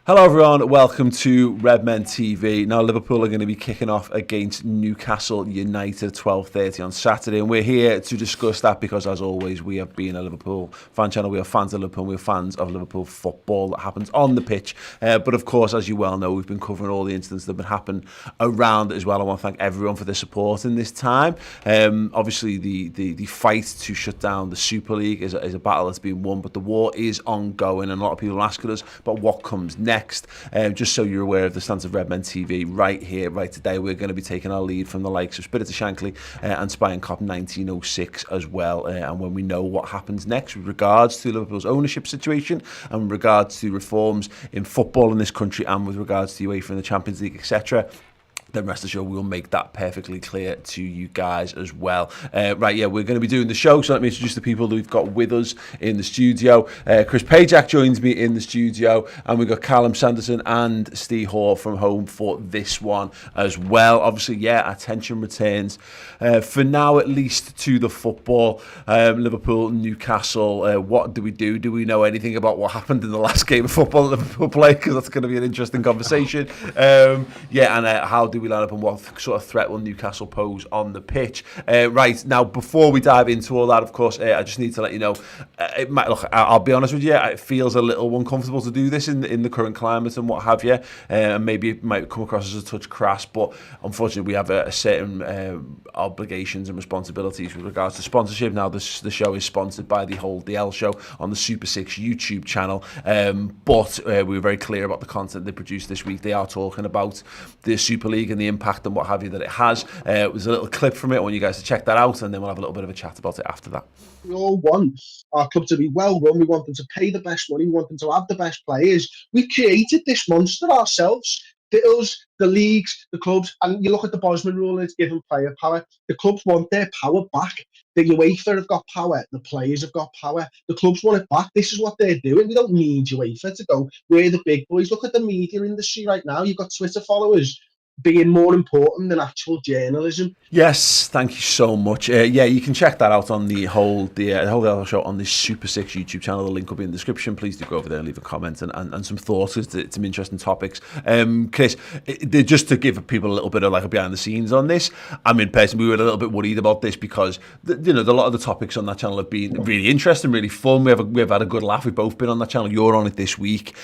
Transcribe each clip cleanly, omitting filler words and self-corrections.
Hello everyone, welcome to Redmen TV. Now Liverpool are going to be kicking off against Newcastle United 12:30 on Saturday, and we're here to discuss that because, as always, we have been a Liverpool fan channel. We are fans of Liverpool, we're fans of Liverpool football that happens on the pitch. But of course, as you well know, we've been covering all the incidents that have been happening around it as well. I want to thank everyone for their support in this time. Obviously, the fight to shut down the Super League is a battle that's been won, but the war is ongoing, and a lot of people are asking us about what comes next. Just so you're aware of the stance of Redmen TV, right here, right today, we're going to be taking our lead from the likes of Ste and Callum and Ste and Callum 1906 as well. And when we know what happens next with regards to Liverpool's ownership situation and with regards to reforms in football in this country and with regards to UEFA and the Champions League, etc., then rest assured we'll make that perfectly clear to you guys as well. Right, yeah, we're going to be doing the show, so let me introduce the people that we've got with us in the studio. Chris Pajak joins me in the studio, and we've got Callum Sanderson and Steve Hoare from home for this one as well. Obviously, yeah, attention returns for now at least to the football. Liverpool, Newcastle, what do we do? Do we know anything about what happened in the last game of football that Liverpool played? Because that's going to be an interesting conversation. Yeah, and how do we line up and what sort of threat will Newcastle pose on the pitch? Right, now before we dive into all that, of course, I just need to let you know, it might, look, I'll be honest with you, it feels a little uncomfortable to do this in the current climate and what have you, and maybe it might come across as a touch crass, but unfortunately we have a certain obligations and responsibilities with regards to sponsorship. Now the show is sponsored by the Hold the L show on the Super 6 YouTube channel, but we were very clear about the content they produced this week. They are talking about the Super League and the impact and what have you that it has. It was a little clip from it. I want you guys to check that out, and then we'll have a little bit of a chat about it after that. We all want our club to be well run. We want them to pay the best money. We want them to have the best players. We created this monster ourselves. The leagues, the clubs, and you look at the Bosman rule, it's given player power. The clubs want their power back. The UEFA have got power. The players have got power. The clubs want it back. This is what they're doing. We don't need UEFA to go, we're the big boys. Look at the media industry right now. You've got Twitter followers being more important than actual journalism. Yes, thank you so much. Yeah, you can check that out on the Hold the show on the Super 6 YouTube channel. The link will be in the description. Please do go over there and leave a comment and some thoughts. It's some interesting topics. Chris, just to give people a little bit of like a behind the scenes on this, I mean, personally, we were a little bit worried about this because a lot of the topics on that channel have been really interesting, really fun. We've had a good laugh. We've both been on that channel. You're on it this week.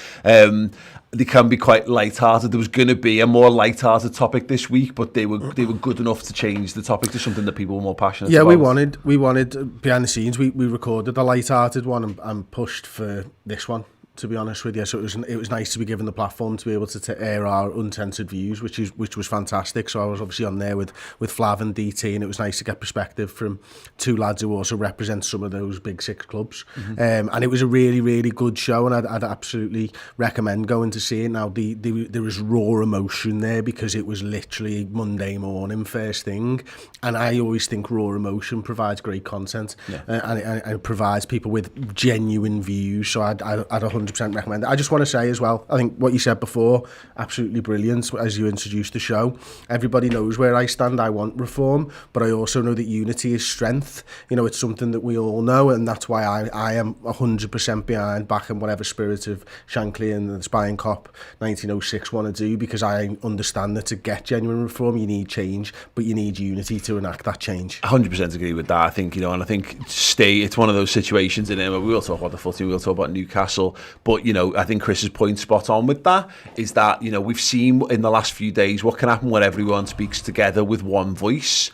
They can be quite light-hearted. There was going to be a more light-hearted topic this week, but they were good enough to change the topic to something that people were more passionate about. Yeah, we wanted behind the scenes. We recorded a light-hearted one and pushed for this one, to be honest with you. So it was nice to be given the platform to be able to air our uncensored views, which was fantastic. So I was obviously on there with Flav and DT, and it was nice to get perspective from two lads who also represent some of those big six clubs. Mm-hmm. And it was a really, really good show, and I'd absolutely recommend going to see it. Now there was raw emotion there because it was literally Monday morning first thing, and I always think raw emotion provides great content. Yeah. And it provides people with genuine views. So I'd 100% recommend it. I just want to say as well, I think what you said before, absolutely brilliant as you introduced the show. Everybody knows where I stand. I want reform, but I also know that unity is strength. It's something that we all know, and that's why I am 100% behind backing whatever spirit of Shankly and the Ste and Callum 1906 want to do, because I understand that to get genuine reform you need change, but you need unity to enact that change. 100% agree with that. I think, and I think it's one of those situations in it where we will talk about the footy, we'll talk about Newcastle, but I think Chris's point spot on with that is that we've seen in the last few days what can happen when everyone speaks together with one voice.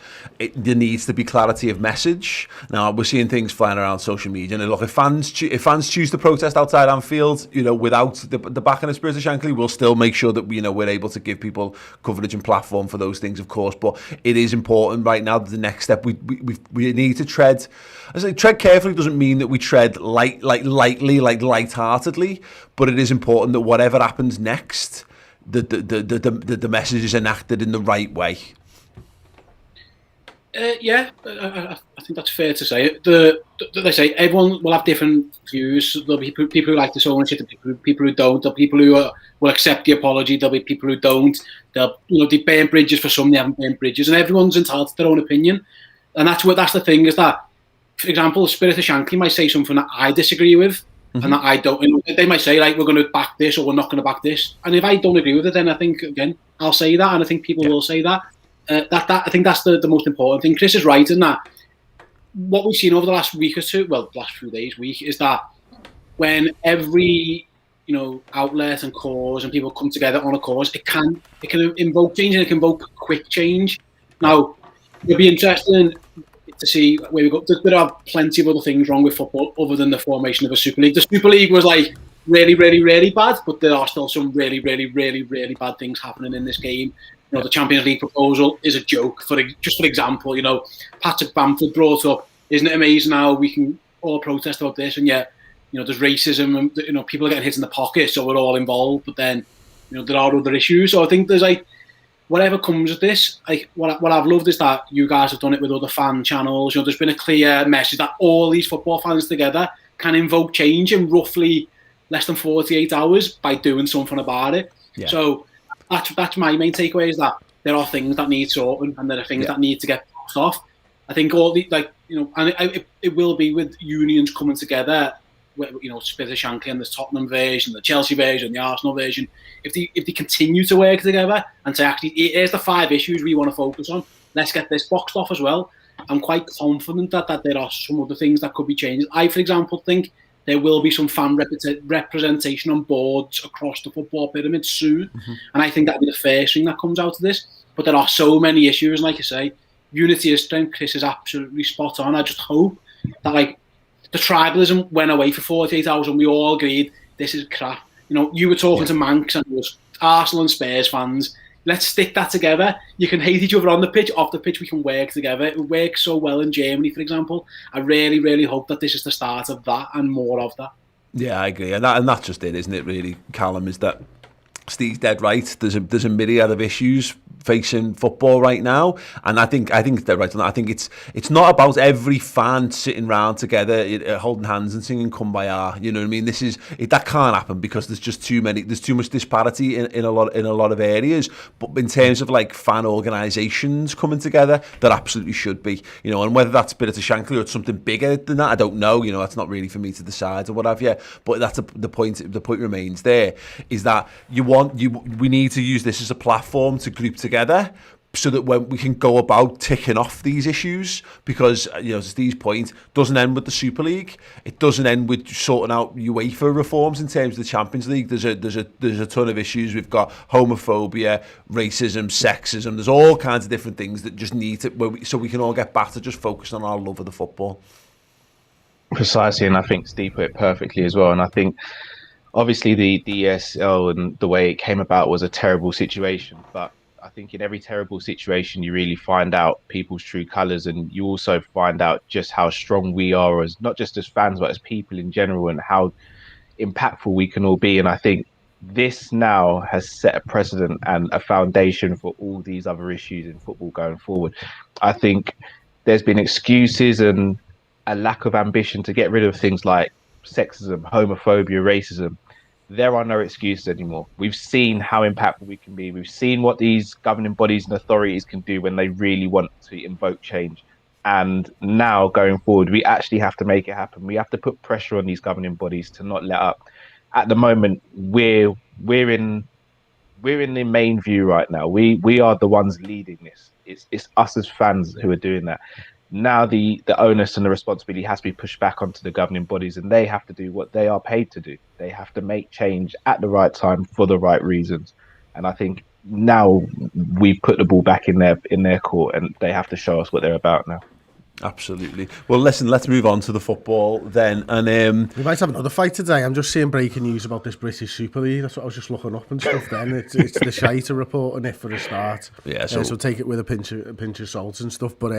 There needs to be clarity of message. Now we're seeing things flying around social media, and look, if fans choose to protest outside Anfield, without the backing of Spirit of Shankly, we'll still make sure that we're able to give people coverage and platform for those things, of course. But it is important right now that the next step we need to tread. I say tread carefully doesn't mean that we tread lightly, light-heartedly, but it is important that whatever happens next, the message is enacted in the right way. Yeah, I think that's fair to say. They say everyone will have different views. There'll be people who like this ownership, people who don't. There'll be people who will accept the apology. There'll be people who don't. They burn bridges for some. They haven't burned bridges, and everyone's entitled to their own opinion. And that's the thing, is that, for example, Spirit of Shankly might say something that I disagree with, and that I don't. You know, they might say like we're going to back this or we're not going to back this, and if I don't agree with it, then I think again I'll say that, and I think people will say that. That I think that's the most important thing. Chris is right in that. What we've seen over the last week or two, well, last few days, week, is that when every outlet and cause and people come together on a cause, it can invoke change and it can invoke quick change. Now, it'll be interesting to see where we go. There are plenty of other things wrong with football other than the formation of a Super League. The Super League was like really, really, really bad, but there are still some really, really, really, really bad things happening in this game. You know, the Champions League proposal is a joke. For example, Patrick Bamford brought up, isn't it amazing how we can all protest about this, and yet, there's racism and, people are getting hit in the pocket, so we're all involved, but then, there are other issues. So I think there's like, whatever comes of this, like what I've loved is that you guys have done it with other fan channels. There's been a clear message that all these football fans together can invoke change in roughly less than 48 hours by doing something about it. Yeah. So that's my main takeaway, is that there are things that need sorting and there are things that need to get passed off. I think all the and it will be with unions coming together. Spitter Shankly and the Tottenham version, the Chelsea version, the Arsenal version. If they continue to work together and say, actually, here's the 5 issues we want to focus on, let's get this boxed off as well. I'm quite confident that there are some other things that could be changed. I, for example, think there will be some fan representation on boards across the football pyramid soon, and I think that'll be the first thing that comes out of this. But there are so many issues, and like you say, unity is strength. Chris is absolutely spot on. I just hope that the tribalism went away for 48 hours and we all agreed this is crap. You were talking to Manx and us, Arsenal and Spurs fans. Let's stick that together. You can hate each other on the pitch, off the pitch we can work together. It works so well in Germany, for example. I really, really hope that this is the start of that and more of that. Yeah, I agree. And that's just it, isn't it, really, Callum, is that Steve's dead right. There's a myriad of issues facing football right now, and I think they're right on that. I think it's not about every fan sitting round together holding hands and singing "Kumbaya." You know what I mean? That can't happen because there's just there's too much disparity in a lot of areas. But in terms of like fan organisations coming together, there absolutely should be. And whether that's Spirit of Shankly or it's something bigger than that, I don't know. That's not really for me to decide or what have you. But that's the point. The point remains there is that we need to use this as a platform to group together, so that when we can go about ticking off these issues, because to Steve's point, doesn't end with the Super League. It doesn't end with sorting out UEFA reforms in terms of the Champions League. There's a ton of issues. We've got homophobia, racism, sexism. There's all kinds of different things that just need to, so we can all get back to just focus on our love of the football. Precisely, and I think Steve put it perfectly as well. And I think obviously the ESL and the way it came about was a terrible situation, but I think in every terrible situation, you really find out people's true colours, and you also find out just how strong we are, as not just as fans, but as people in general, and how impactful we can all be. And I think this now has set a precedent and a foundation for all these other issues in football going forward. I think there's been excuses and a lack of ambition to get rid of things like sexism, homophobia, racism. There are no excuses anymore. We've seen how impactful we can be. We've seen what these governing bodies and authorities can do when they really want to invoke change. And now going forward, we actually have to make it happen. We have to put pressure on these governing bodies to not let up. At the moment, we're in the main view right now. We are the ones leading this. It's us as fans who are doing that. Now the onus and the responsibility has to be pushed back onto the governing bodies, and they have to do what they are paid to do. They have to make change at the right time for the right reasons. And I think now we've put the ball back in their court, and they have to show us what they're about now. Absolutely. Well, listen, let's move on to the football then. And we might have another fight today. I'm just seeing breaking news about this British Super League. That's what I was just looking up and stuff then. It's the Shiter reporting it for a start. Yeah, so take it with a pinch of salt and stuff. But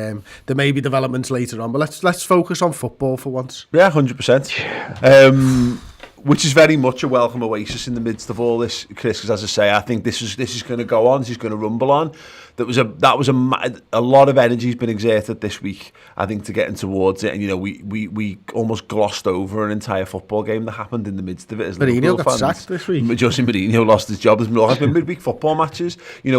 there may be developments later on. But let's focus on football for once. Yeah, 100%. Which is very much a welcome oasis in the midst of all this, Chris, because as I say, I think this is going to go on. This is going to rumble on. That was a lot of energy has been exerted this week, I think, to getting towards it. And we almost glossed over an entire football game that happened in the midst of it. As Mourinho got sacked this week. Jose Mourinho lost his job. There's been midweek football matches. We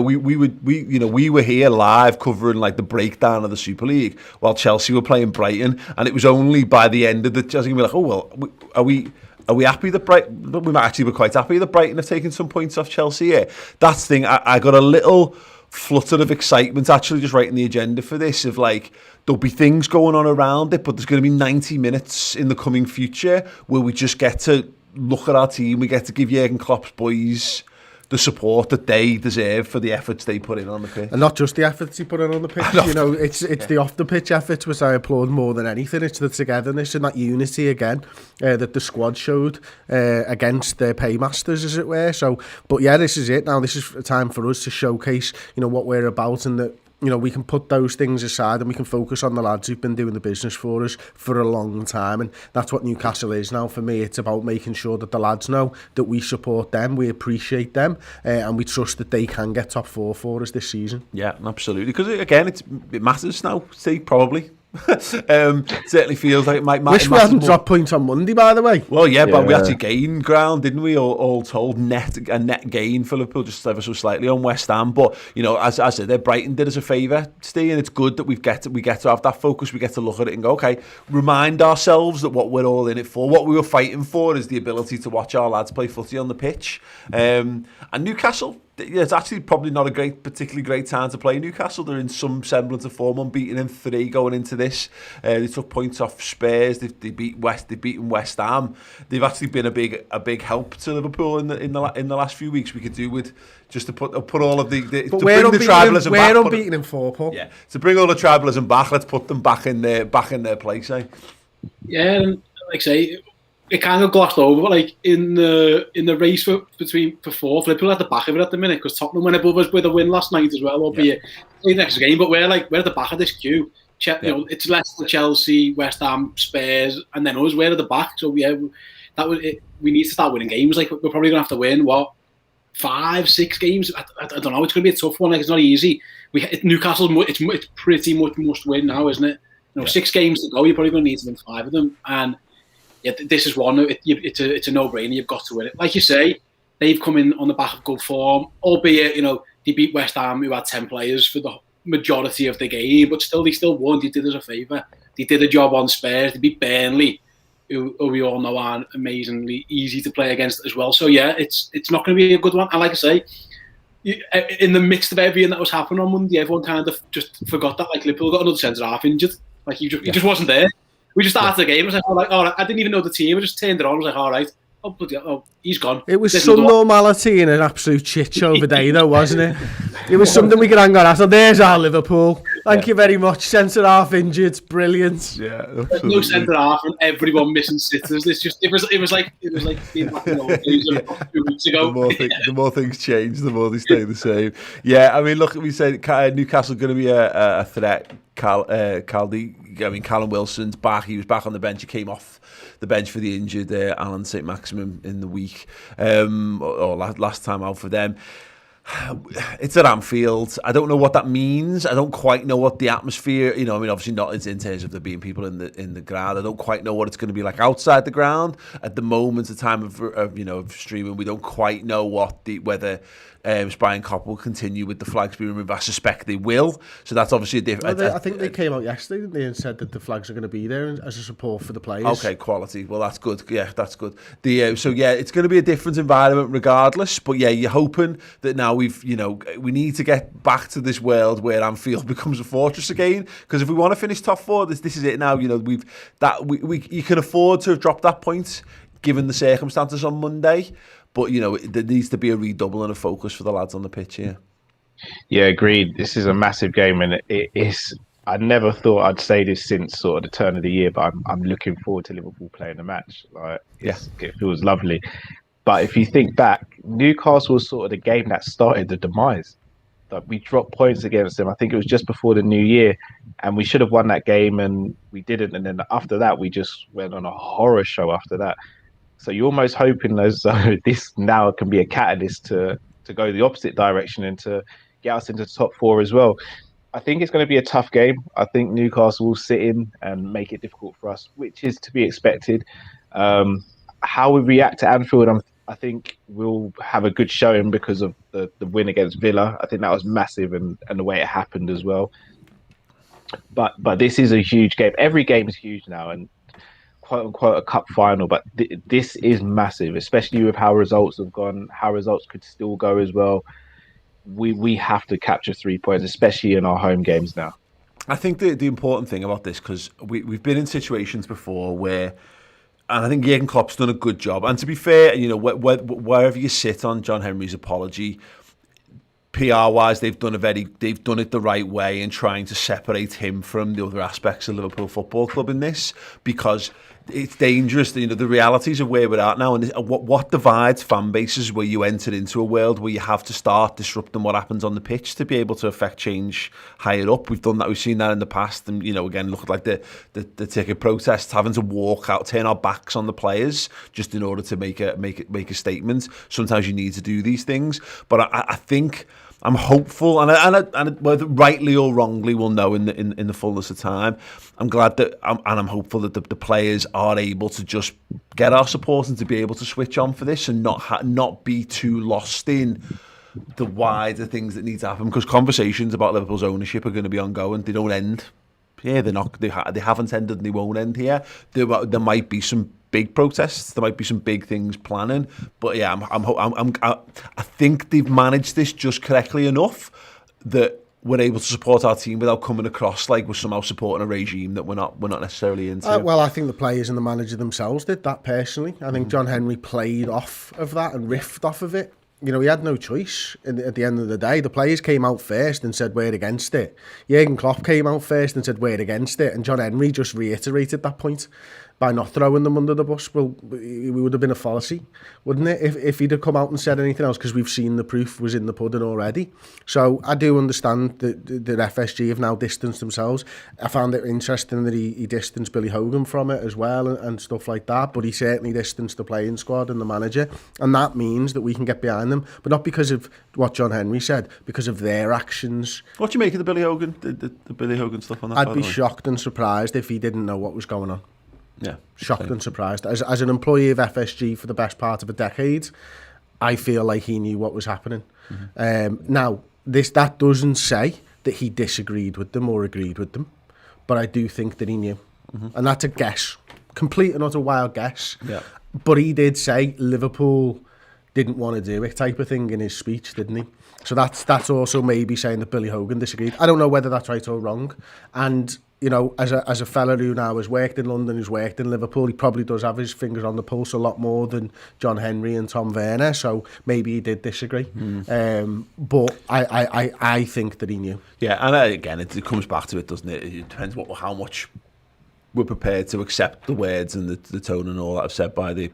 were here live covering like the breakdown of the Super League while Chelsea were playing Brighton, and it was only by the end of the Chelsea we were like, oh well, are we Are we happy that Brighton? We're quite happy that Brighton have taken some points off Chelsea here. That's the thing. I got a little flutter of excitement actually just writing the agenda for this, of like, there'll be things going on around it, but there's going to be 90 minutes in the coming future where we just get to look at our team. We get to give Jurgen Klopp's boys the support that they deserve for the efforts they put in on the pitch. And not just the efforts he put in on the pitch, you know, it's the off-the-pitch efforts which I applaud more than anything. It's the togetherness and that unity again that the squad showed against their paymasters, as it were. So, but yeah, this is it now. This is a time for us to showcase, you know, what we're about, and that, you know, we can put those things aside and we can focus on the lads who've been doing the business for us for a long time. And that's what Newcastle is now for me. It's about making sure that the lads know that we support them, we appreciate them, and we trust that they can get top four for us this season. Yeah, absolutely. Because again, it matters now, Steve, probably. Certainly feels like it might matter. Wish we hadn't dropped points on Monday, by the way. Well, yeah, but we actually gained ground, didn't we? All told, a net gain for Liverpool, just ever so slightly on West Ham. But you know, as I said, Brighton did us a favour, Steve, and it's good that we get to have that focus. We get to look at it and go, okay, remind ourselves that what we're all in it for, what we were fighting for, is the ability to watch our lads play footy on the pitch. And Newcastle, yeah, it's actually probably not a particularly great time to play Newcastle. They're in some semblance of form, unbeaten in 3 going into this. They took points off Spurs. They've beaten West Ham. They've actually been a big help to Liverpool in the last few weeks. We could do with just to put all of the but to bring the tribalism back. We're unbeaten in 4, Paul. Yeah, to bring all the tribalism back. Let's put them back in their place. Yeah, and like I say, it kind of glossed over, but like in the race for fourth, Liverpool at the back of it at the minute, because Tottenham went above us with a win last night as well, albeit the next game. But we're at the back of this queue. You know, it's Leicester, Chelsea, West Ham, Spurs, and then us. We're at the back. So yeah, that was it. We need to start winning games. Like, we're probably gonna have to win 5, 6 games. I don't know. It's gonna be a tough one. Like, it's not easy. Newcastle. It's pretty much must win now, isn't it? You know, 6 games to go. You're probably gonna need to win 5 of them, and yeah, this is one. It's a no-brainer. You've got to win it. Like you say, they've come in on the back of good form, albeit, you know, they beat West Ham, who had 10 players for the majority of the game, but still, they still won. They did us a favour. They did a job on Spurs. They beat Burnley, who we all know are amazingly easy to play against as well. So yeah, it's not going to be a good one. And like I say, in the midst of everything that was happening on Monday, everyone kind of just forgot that, like, Liverpool got another centre half injured. Like, he just wasn't there. We just started the game. I was like, all right. I didn't even know the team. I just turned it on. I was like, all right. He's gone. It was some normality in an absolute shit show of a day, though, wasn't it? It was something we could hang on at. So there's our Liverpool. Thank you very much. Centre half injured. Brilliant. Yeah. There's no centre half and everyone missing sitters. It was like being back in the old days of 2 weeks ago. The more things change, the more they stay the same. Yeah, I mean, look, we said Newcastle going to be a threat. Callum Wilson's back. He was back on the bench. He came off the bench for the injured Alan St. Maximin in the week, or last time out for them. It's at Anfield. I don't know what that means. I don't quite know what the atmosphere, you know, I mean, obviously not in terms of there being people in the ground. I don't quite know what it's going to be like outside the ground. At the moment, the time of streaming, we don't quite know whether Brian Klopp will continue with the flags being removed. I suspect they will. So that's obviously a different. I think they came out yesterday, didn't they, and said that the flags are going to be there as a support for the players. Okay, quality. Well, that's good. Yeah, that's good. So yeah, it's going to be a different environment regardless. But yeah, you're hoping that now we need to get back to this world where Anfield becomes a fortress again. Because if we want to finish top 4, this is it now. You know, you can afford to have dropped that point given the circumstances on Monday. But, you know, there needs to be a redoubling of focus for the lads on the pitch here. Yeah, agreed. This is a massive game, and it is. I never thought I'd say this since sort of the turn of the year, but I'm looking forward to Liverpool playing the match. Like, it feels lovely. But if you think back, Newcastle was sort of the game that started the demise. Like, we dropped points against them. I think it was just before the new year, and we should have won that game, and we didn't. And then after that, we just went on a horror show after that. So you're almost hoping as though this now can be a catalyst to go the opposite direction and to get us into the top 4 as well. I think it's going to be a tough game. I think Newcastle will sit in and make it difficult for us, which is to be expected. How we react to Anfield, I think we'll have a good showing because of the win against Villa. I think that was massive and the way it happened as well. But this is a huge game. Every game is huge now, and quote unquote a cup final, but this is massive, especially with how results have gone, how results could still go as well. We have to capture 3 points, especially in our home games now. I think the important thing about this, because we've been in situations before where, and I think Jurgen Klopp's done a good job. And to be fair, you know, wherever you sit on John Henry's apology, PR-wise, they've done it the right way in trying to separate him from the other aspects of Liverpool Football Club in this, because it's dangerous. You know, the realities of where we're at now, and what divides fan bases, where you enter into a world where you have to start disrupting what happens on the pitch to be able to affect change higher up. We've done that. We've seen that in the past, and you know, again, look at like the ticket protests, having to walk out, turn our backs on the players just in order to make a statement. Sometimes you need to do these things, but I think I'm hopeful, and whether rightly or wrongly, we'll know in the fullness of time. I'm glad that, I'm hopeful that the players are able to just get our support and to be able to switch on for this and not be too lost in the wider things that need to happen. Because conversations about Liverpool's ownership are going to be ongoing. They don't end. Yeah, they're not. They haven't ended, and they won't end here. There might be some big protests. There might be some big things planning, but yeah, I think they've managed this just correctly enough that we're able to support our team without coming across like we're somehow supporting a regime that we're not necessarily into. Well, I think the players and the manager themselves did that personally. I think John Henry played off of that and riffed off of it. You know, he had no choice at the end of the day. The players came out first and said we're against it. Jurgen Klopp came out first and said we're against it, and John Henry just reiterated that point by not throwing them under the bus. Well, it would have been a fallacy, wouldn't it, if he'd have come out and said anything else, because we've seen the proof was in the pudding already. So I do understand that FSG have now distanced themselves. I found it interesting that he distanced Billy Hogan from it as well and stuff like that, but he certainly distanced the playing squad and the manager, and that means that we can get behind them, but not because of what John Henry said, because of their actions. What do you make of the Billy Hogan, the Billy Hogan stuff on that? I'd be shocked and surprised if he didn't know what was going on. Yeah, shocked and surprised. As an employee of FSG for the best part of a decade, I feel like he knew what was happening. Now, that doesn't say that he disagreed with them or agreed with them, but I do think that he knew. And that's a guess, complete and utter wild guess. Yeah. But he did say Liverpool didn't want to do it type of thing in his speech, didn't he? So that's also maybe saying that Billy Hogan disagreed. I don't know whether that's right or wrong. And you know, as a fella who now has worked in London, who's worked in Liverpool, he probably does have his fingers on the pulse a lot more than John Henry and Tom Werner. So maybe he did disagree. But I think that he knew. Yeah, and again, it comes back to it, doesn't it? It depends how much we're prepared to accept the words and the tone and all that I've said by the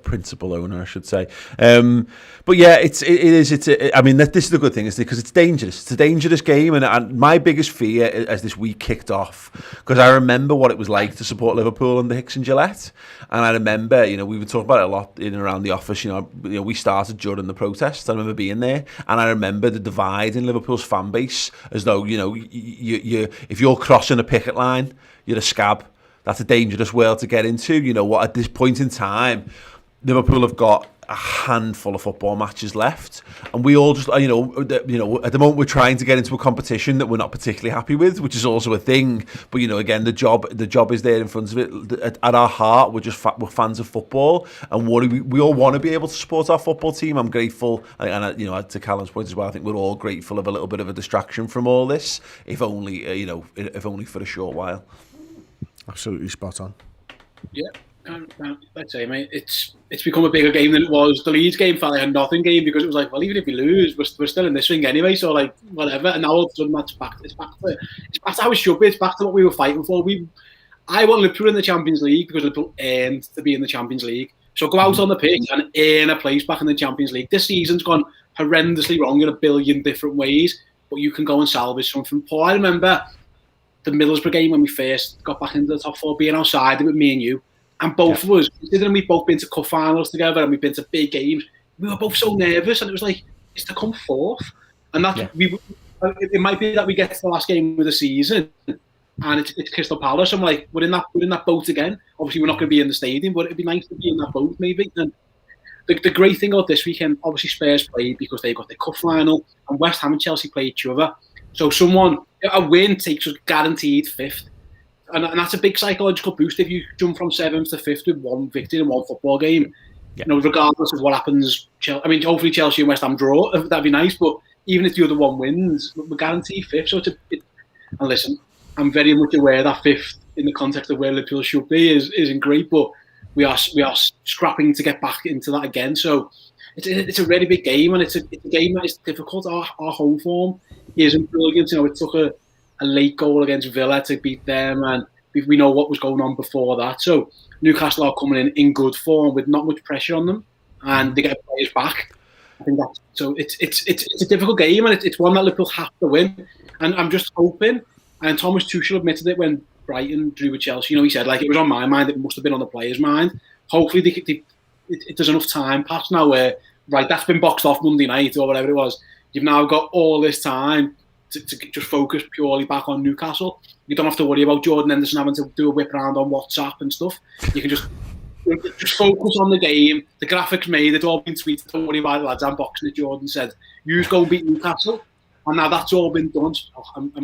principal owner, I should say. But yeah, this is the good thing, is because it's dangerous. It's a dangerous game, and my biggest fear as this week kicked off, because I remember what it was like to support Liverpool under Hicks and Gillette, and I remember, you know, we were talking about it a lot in and around the office. You know, we started during the protests. I remember being there, and I remember the divide in Liverpool's fan base, as though, you know, you if you're crossing a picket line, you're a scab. That's a dangerous world to get into. You know what? At this point in time, Liverpool have got a handful of football matches left, and we all just, you know, at the moment we're trying to get into a competition that we're not particularly happy with, which is also a thing. But you know, again, the job is there in front of it. At our heart, we're fans of football, and we all want to be able to support our football team. I'm grateful, and you know, to Callum's point as well, I think we're all grateful of a little bit of a distraction from all this, if only if only for a short while. Absolutely spot on. Yeah, let's say, mate, it's become a bigger game than it was. The Leeds game felt like a nothing game, because it was like, well, even if we lose, we're still in this thing anyway, so like whatever. And now all of a sudden that's back. It's back to how it should be. It's back to what we were fighting for. I want Liverpool in the Champions League because Liverpool earned to be in the Champions League. So go out on the pitch and earn a place back in the Champions League. This season's gone horrendously wrong in a billion different ways, but you can go and salvage something. Paul, I remember the Middlesbrough game when we first got back into the top four, being outside with me and you, and both of us, considering we've both been to cup finals together and we've been to big games, we were both so nervous, and it was like, it's to come fourth, and that it might be that we get to the last game of the season and it's Crystal Palace, I'm like, we're in that boat again. Obviously we're not going to be in the stadium, but it'd be nice to be in that boat maybe. And the great thing about this weekend, obviously Spurs played because they got their cup final, and West Ham and Chelsea played each other. So a win takes us guaranteed fifth. and that's a big psychological boost if you jump from 7th to 5th with one victory in one football game. Yeah. You know, regardless of what happens, I mean, hopefully Chelsea and West Ham draw. That'd be nice. But even if the other one wins, we're guaranteed 5th. So and listen, I'm very much aware that 5th in the context of where Liverpool should be isn't great, but we are scrapping to get back into that again. So it's a really big game, and it's a game that is difficult. Our home form isn't brilliant. You know, it took a late goal against Villa to beat them, and we know what was going on before that. So Newcastle are coming in good form with not much pressure on them, and they get players back. I think that's so. It's a difficult game, and it's one that Liverpool have to win. And I'm just hoping. And Thomas Tuchel admitted it when Brighton drew with Chelsea. You know, he said like it was on my mind. It must have been on the players' mind. Hopefully, there's enough time passed now where that's been boxed off Monday night or whatever it was. You've now got all this time to just focus purely back on Newcastle. You don't have to worry about Jordan Henderson having to do a whip around on WhatsApp and stuff. You can just focus on the game. The graphics made, it's all been tweeted. Don't worry about it, lads. I'm boxing it. Jordan said, "You go and beat Newcastle." And now that's all been done.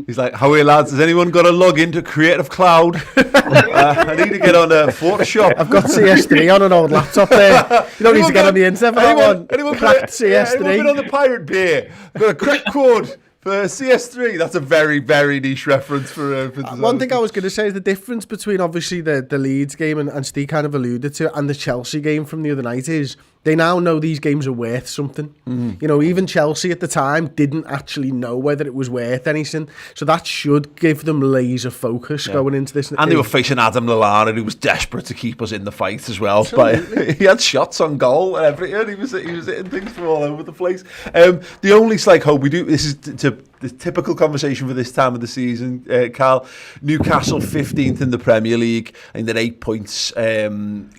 He's like, "How are you, lads? Has anyone got a log into Creative Cloud? I need to get on Photoshop. I've got CS3 on an old laptop there. You don't need to get on the internet for that one. Anyone cracked CS3? Anyone been on the Pirate Bay? I've got a crack code for CS3. That's a very, very niche reference for one thing I was going to say is the difference between obviously the Leeds game and Steve kind of alluded to, and the Chelsea game from the other night is they now know these games are worth something. You know, even Chelsea at the time didn't actually know whether it was worth anything. So that should give them laser focus going into this. And they were facing Adam Lallana, who was desperate to keep us in the fight as well. But he had shots on goal and everything. He was hitting things from all over the place. The only slight hope we do, this is to the typical conversation for this time of the season, Cal. Newcastle 15th in the Premier League, and they're 8 points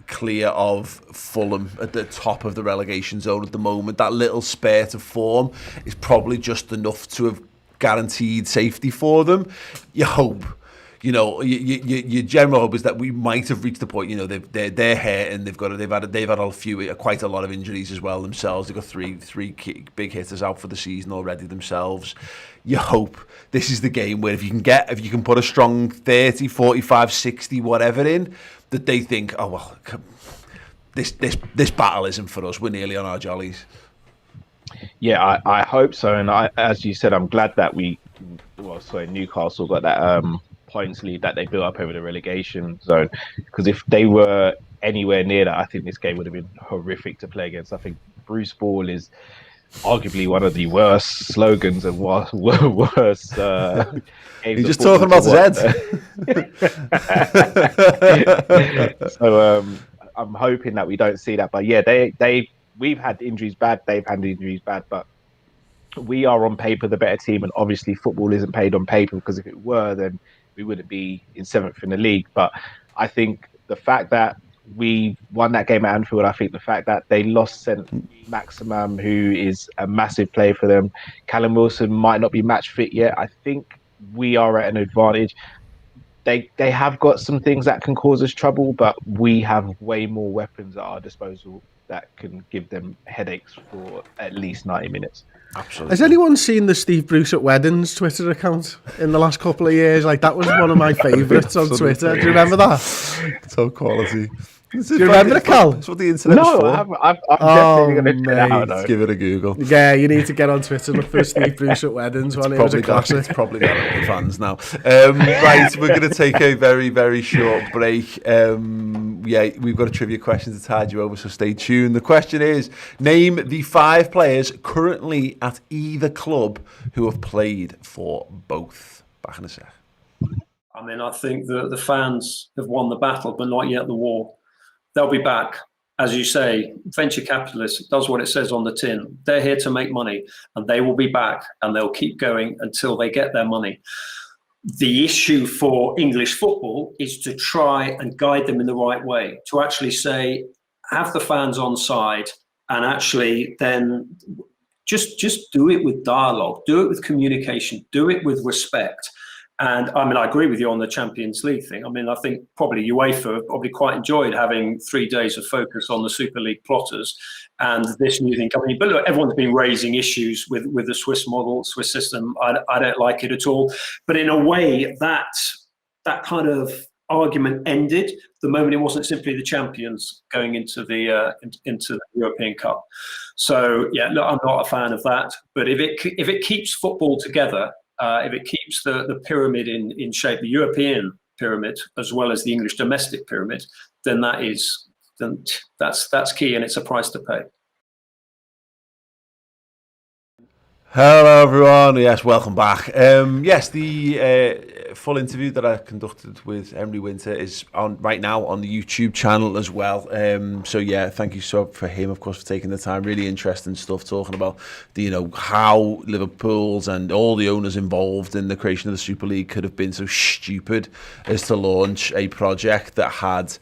clear of Fulham at the top of the relegation zone at the moment. That little spurt of form is probably just enough to have guaranteed safety for them. You hope. You know, your general hope is that we might have reached the point. You know, they're hurting. They've had quite a lot of injuries as well themselves. They've got three big hitters out for the season already themselves. You hope this is the game where if you can put a strong 30, 45, 60, whatever in, that they think, oh well, this battle isn't for us. We're nearly on our jollies. Yeah, I hope so. And as you said, I'm glad that Newcastle got that points lead that they built up over the relegation zone, because if they were anywhere near that, I think this game would have been horrific to play against. I think Bruce Ball is arguably one of the worst slogans and worst He's just talking about his head. So I'm hoping that we don't see that. But yeah, we've had injuries bad, they've had injuries bad, but we are on paper the better team, and obviously football isn't paid on paper, because if it were, then we wouldn't be in 7th in the league. But I think the fact that we won that game at Anfield, I think the fact that they lost Maximum, who is a massive player for them, Callum Wilson might not be match fit yet. I think we are at an advantage. They have got some things that can cause us trouble, but we have way more weapons at our disposal that can give them headaches for at least 90 minutes. Absolutely. Has anyone seen the Steve Bruce at Weddings Twitter account in the last couple of years? Like, that was one of my favourites on Twitter. Do you remember that? So quality. Do you remember it, Cal? That's what the internet is for. I'm definitely going to check it out. Let's give it a Google. Yeah, you need to get on Twitter, look for the Steve Bruce at Weddings one. It was a classic. It's probably got the fans now. Right, we're going to take a very, very short break. We've got a trivia question to tide you over, so stay tuned. The question is, name the 5 players currently at either club who have played for both. Back in a sec. I mean, I think the fans have won the battle, but not yet the war. They'll be back. As you say, venture capitalists, does what it says on the tin. They're here to make money, and they will be back, and they'll keep going until they get their money. The issue for English football is to try and guide them in the right way, to actually say, have the fans on side, and actually then just do it with dialogue, do it with communication, do it with respect. And I mean, I agree with you on the Champions League thing. I mean, I think probably UEFA probably quite enjoyed having 3 days of focus on the Super League plotters and this new thing coming in. But look, everyone's been raising issues with the Swiss model, Swiss system. I don't like it at all. But in a way, that that kind of argument ended the moment it wasn't simply the champions going into the European Cup. So yeah, look, I'm not a fan of that. But if it keeps football together, if it keeps the pyramid in shape, the European pyramid as well as the English domestic pyramid, then that's key, and it's a price to pay. Hello everyone, yes, welcome back. Yes, the full interview that I conducted with Henry Winter is on right now on the YouTube channel as well. So yeah, thank you so for him, of course, for taking the time. Really interesting stuff, talking about how Liverpool's and all the owners involved in the creation of the Super League could have been so stupid as to launch a project that had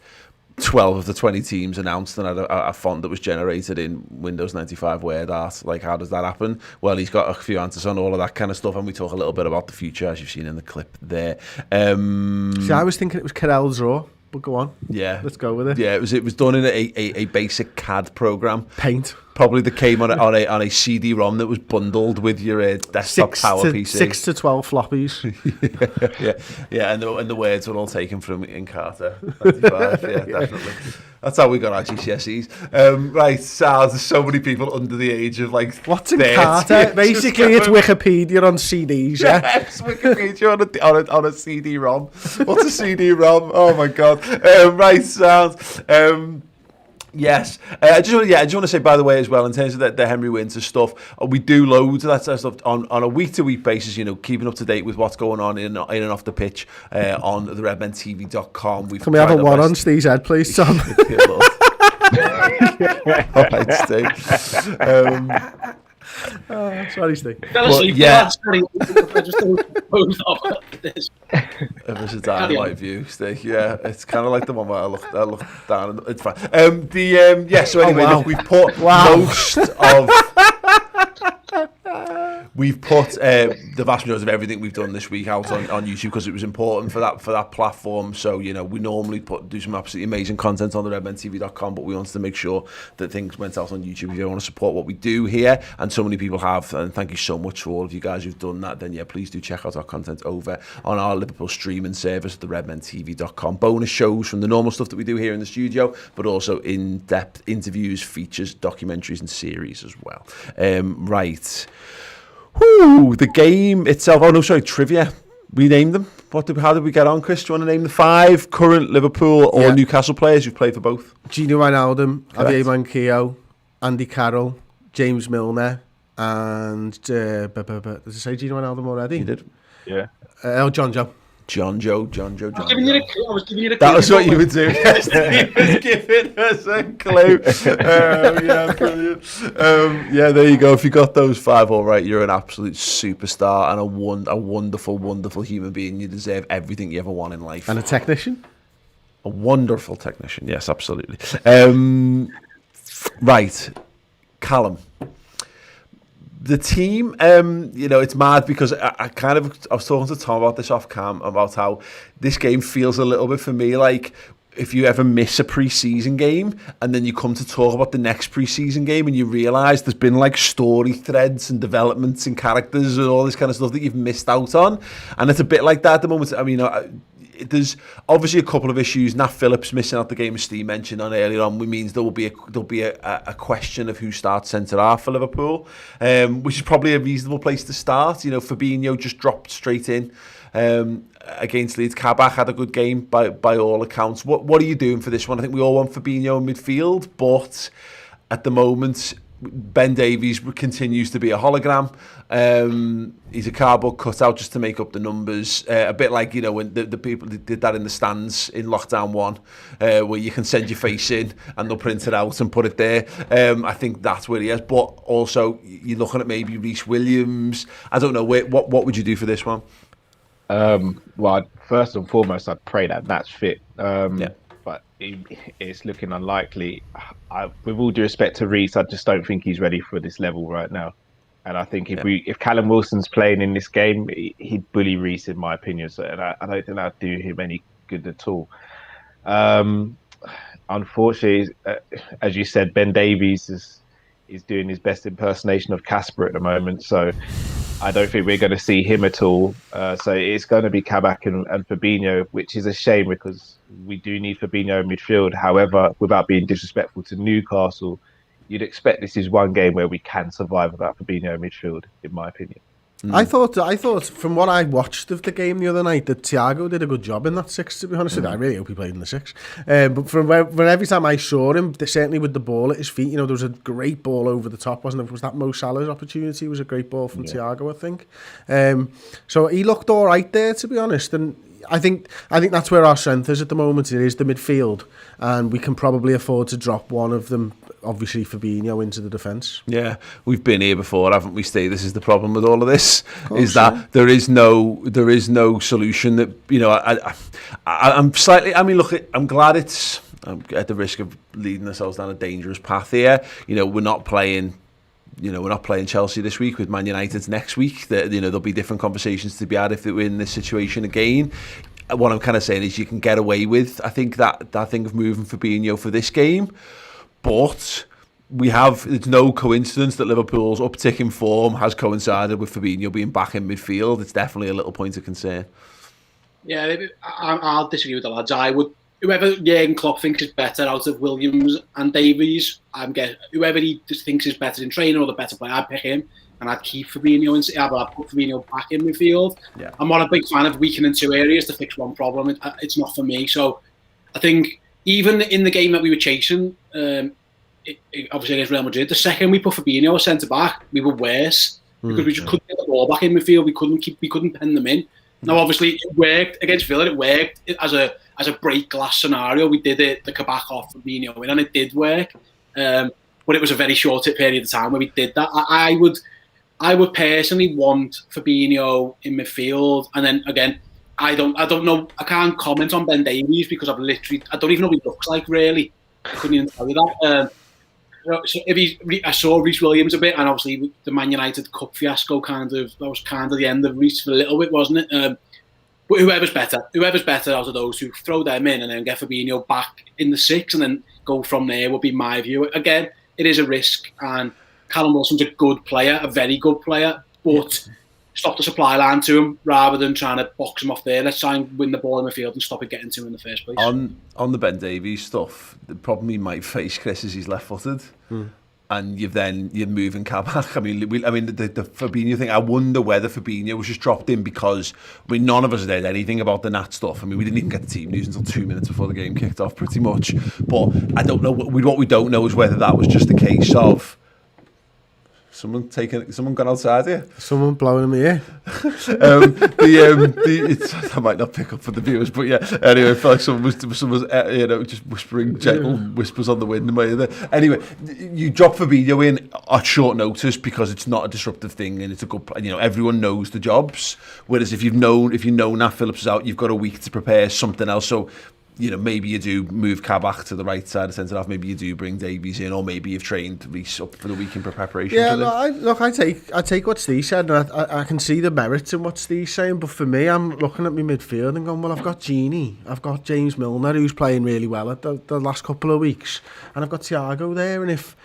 12 of the 20 teams announced and had a font that was generated in Windows 95 word art. Like, how does that happen? Well, he's got a few answers on all of that kind of stuff, and we talk a little bit about the future, as you've seen in the clip there. See, I was thinking it was Carell's Raw, but go on. Yeah. Let's go with it. Yeah, it was done in a basic CAD program. Paint. Probably that came on a CD-ROM that was bundled with your desktop power PC. 6 to 12 floppies. yeah, and the words were all taken from Encarta 95. Yeah, definitely. That's how we got our GCSEs. Right, Sal, there's so many people under the age of like. What's Encarta? Basically, it's Wikipedia on CDs. Yeah, it's Wikipedia on a CD-ROM. What's a CD-ROM? Oh my god. Right, Sal. Yes, I just want to say, by the way, as well, in terms of the Henry Winter stuff, we do loads of that sort of stuff on a week-to-week basis, keeping up to date with what's going on in and off the pitch on the redmentv.com. Can we have a one on Steve's head, please, Tom? All right, Steve. Sorry, Steve. Yeah. I just both of this. It was a dynamite view, Steve. Yeah, it's kind of like the one where I look down and it's fine. So anyway, look, we've put most of. We've put the vast majority of everything we've done this week out on YouTube because it was important for that platform. So, we normally do some absolutely amazing content on the redmentv.com, but we wanted to make sure that things went out on YouTube. If you want to support what we do here, and so many people have, and thank you so much for all of you guys who've done that, then please do check out our content over on our Liverpool streaming service, the redmentv.com. Bonus shows from the normal stuff that we do here in the studio, but also in-depth interviews, features, documentaries, and series as well. Right. Whew, the game itself. Oh no, sorry, trivia. We named them. How did we get on, Chris? Do you want to name the 5 current Liverpool or Newcastle players who've played for both? Gino Wijnaldum, Javier Manquillo, Andy Carroll, James Milner, and did I say Gino Wijnaldum already? You did. Yeah. John Joe. John Joe. I was giving you a That was what you would do. Yes, he was giving us a clue. Yeah, brilliant. Yeah, there you go. If you got those 5 all right, you're an absolute superstar and a wonderful, wonderful human being. You deserve everything you ever want in life. And a technician? A wonderful technician. Yes, absolutely. Right, Callum. The team, it's mad because I was talking to Tom about this off cam about how this game feels a little bit for me like if you ever miss a pre-season game and then you come to talk about the next pre-season game and you realise there's been like story threads and developments and characters and all this kind of stuff that you've missed out on, and it's a bit like that at the moment. I mean, there's obviously a couple of issues. Nat Phillips missing out the game, as Steve mentioned on earlier on, which means there'll be a question of who starts centre half for Liverpool, which is probably a reasonable place to start. Fabinho just dropped straight in against Leeds. Kabak had a good game by all accounts. What are you doing for this one? I think we all want Fabinho in midfield, but at the moment, Ben Davies continues to be a hologram. He's a cardboard cutout just to make up the numbers. A bit like, when the people did that in the stands in lockdown 1, where you can send your face in and they'll print it out and put it there. I think that's where he is. But also, you're looking at maybe Reece Williams. I don't know. What would you do for this one? Well, first and foremost, I'd pray that that's fit. But it's looking unlikely. With all due respect to Reece, I just don't think he's ready for this level right now. And I think if Callum Wilson's playing in this game, he'd bully Reece, in my opinion. So, and I don't think that'd do him any good at all. Unfortunately, as you said, Ben Davies is doing his best impersonation of Casper at the moment. So I don't think we're going to see him at all. So it's going to be Kabak and Fabinho, which is a shame because we do need Fabinho in midfield. However, without being disrespectful to Newcastle, you'd expect this is one game where we can survive without Fabinho in midfield, in my opinion. I thought from what I watched of the game the other night that Thiago did a good job in that 6, to be honest with you. I really hope he played in the 6. But from every time I saw him, certainly with the ball at his feet, there was a great ball over the top, wasn't it? Was that Mo Salah's opportunity? It was a great ball from Thiago, I think. So he looked all right there, to be honest. And I think that's where our strength is at the moment. It is the midfield, and we can probably afford to drop one of them, obviously Fabinho, into the defence. Yeah, we've been here before, haven't we, Steve? This is the problem with all of this, is that there is no solution. That I'm slightly. I mean, look, I'm glad it's. I'm at the risk of leading ourselves down a dangerous path here. We're not playing. We're not playing Chelsea this week with Man United next week. There'll be different conversations to be had if we're in this situation again. What I'm kind of saying is you can get away with, I think, that thing of moving Fabinho for this game. But it's no coincidence that Liverpool's uptick in form has coincided with Fabinho being back in midfield. It's definitely a little point of concern. Yeah, I'll disagree with the lads. I would, whoever Jurgen Klopp thinks is better out of Williams and Davies, whoever he just thinks is better in training or the better player, I'd pick him. And I'd keep Fabinho I'd put Fabinho back in midfield. Yeah. I'm not a big fan of weakening two areas to fix one problem. It's not for me. So I think even in the game that we were chasing, obviously against Real Madrid, the second we put Fabinho as centre back, we were worse because we just couldn't get the ball back in midfield. We couldn't pen them in. Now, obviously, it worked against Villa. It worked as a break glass scenario. We did it, the Kabak off Fabinho in, and it did work. But it was a very short period of time where we did that. I would personally want Fabinho in midfield, and then again, I don't know. I can't comment on Ben Davies because I don't even know what he looks like really. I couldn't even tell you that. So I saw Reece Williams a bit, and obviously the Man United Cup fiasco that was kind of the end of Reece for a little bit, wasn't it? But whoever's better out of those two, throw them in and then get Fabinho back in the 6 and then go from there would be my view. Again, it is a risk, and Callum Wilson's a good player, a very good player, but stop the supply line to him rather than trying to box him off there. Let's try and win the ball in the field and stop it getting to him in the first place. On the Ben Davies stuff, the problem he might face, Chris, is he's left-footed. And you're moving Kabak. I mean, the Fabinho thing, I wonder whether Fabinho was just dropped in because, none of us did anything about the Nat stuff. We didn't even get the team news until 2 minutes before the game kicked off, pretty much. But I don't know, what we don't know is whether that was just a case of someone gone outside here. Someone blowing in the air. I might not pick up for the viewers, but yeah. Anyway, I feel like someone was just whispering gentle whispers on the wind in my ear there. Anyway, you drop Fabinho in at short notice because it's not a disruptive thing and it's a good. Everyone knows the jobs. Whereas if you know Nat Phillips is out, you've got a week to prepare something else. So, maybe you do move Kabak to the right side of centre half. Maybe you do bring Davies in, or maybe you've trained Reece up for the week in preparation. Yeah, I take what Steve said, and I can see the merits in what Steve's saying. But for me, I'm looking at my midfield and going, well, I've got Gini, I've got James Milner, who's playing really well at the last couple of weeks, and I've got Thiago there. And if,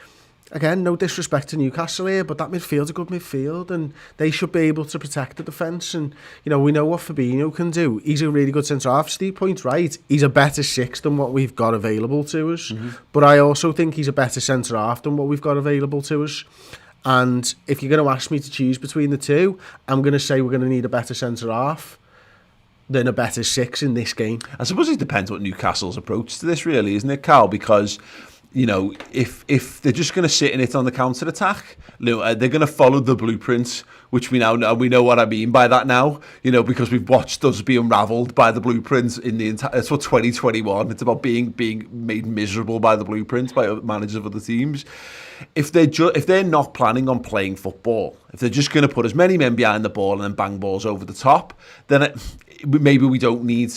again, no disrespect to Newcastle here, but that midfield's a good midfield and they should be able to protect the defence. And, we know what Fabinho can do. He's a really good centre-half. Steve points right. He's a better 6 than what we've got available to us. But I also think he's a better centre-half than what we've got available to us. And if you're going to ask me to choose between the two, I'm going to say we're going to need a better centre-half than a better 6 in this game. I suppose it depends what Newcastle's approach to this really, isn't it, Cal? Because if they're just going to sit in it on the counter attack, they're going to follow the blueprint, which we now know. We know what I mean by that now, because we've watched us be unravelled by the blueprint in the entire. It's for 2021. It's about being made miserable by the blueprint by managers of other teams. If they're not planning on playing football, if they're just going to put as many men behind the ball and then bang balls over the top, then maybe we don't need